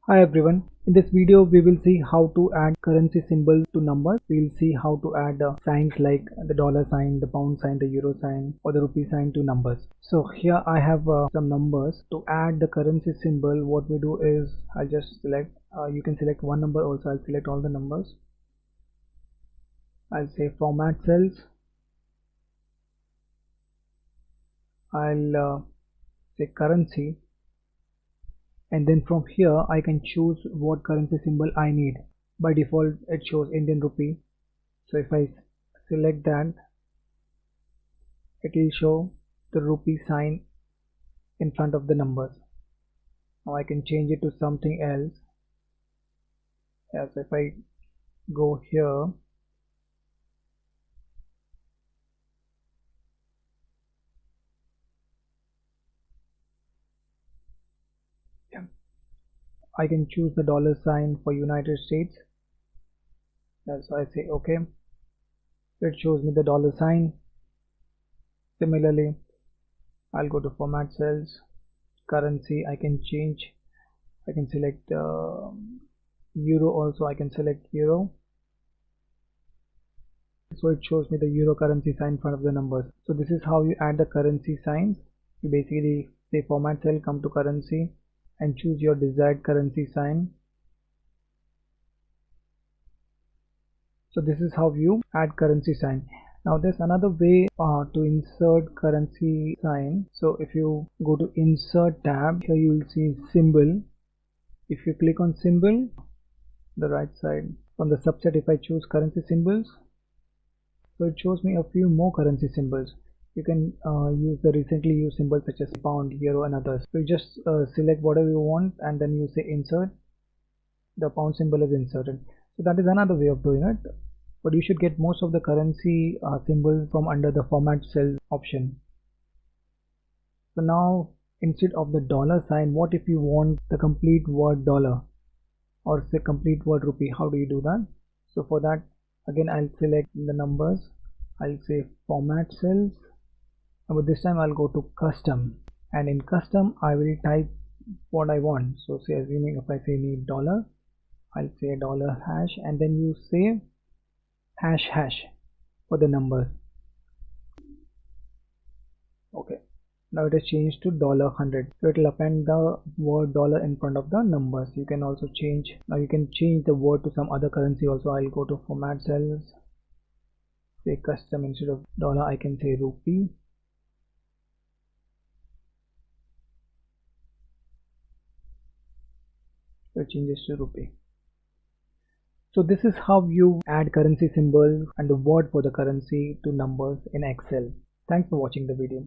Hi everyone, in this video we will see how to add currency symbols to numbers. We will see how to add signs like the dollar sign, the pound sign, the euro sign or the rupee sign to numbers. So here I have some numbers. To add the currency symbol, what we do is I'll just select, you can select one number also. I'll select all the numbers. I'll say format cells. I'll say currency. And then from here I can choose what currency symbol I need. By default it shows Indian rupee, so if I select that, it will show the rupee sign in front of the numbers. Now I can change it to something else. As if I go here, I can choose the dollar sign for United States. So I say OK. It shows me the dollar sign. Similarly, I'll go to format cells, currency. I can change. I can select euro also. I can select euro. So it shows me the euro currency sign in front of the numbers. So this is how you add the currency signs. You basically say format cell, come to currency and choose your desired currency sign. So this is how you add currency sign. Now there's another way to insert currency sign. So if you go to insert tab, here you will see symbol. If you click on symbol, the right side from the subset, if I choose currency symbols, so it shows me a few more currency symbols. You can use the recently used symbols such as pound, euro and others. So you just select whatever you want and then you say insert. The pound symbol is inserted. So that is another way of doing it. But you should get most of the currency symbols from under the format cell option. So now instead of the dollar sign, what if you want the complete word dollar or say complete word rupee? How do you do that? So for that, again I'll select the numbers. I'll say format cells. But this time I'll go to custom, and in custom I will type what I want. So say assuming if I say need dollar, I'll say dollar hash and then you say hash for the numbers. Okay, now it has changed to $100. So it will append the word dollar in front of the numbers. You can also change, now you can change the word to some other currency also. I'll go to format cells, say custom, instead of dollar I can say rupee. So it changes to rupee. So this is how you add currency symbols and the word for the currency to numbers in Excel. Thanks for watching the video.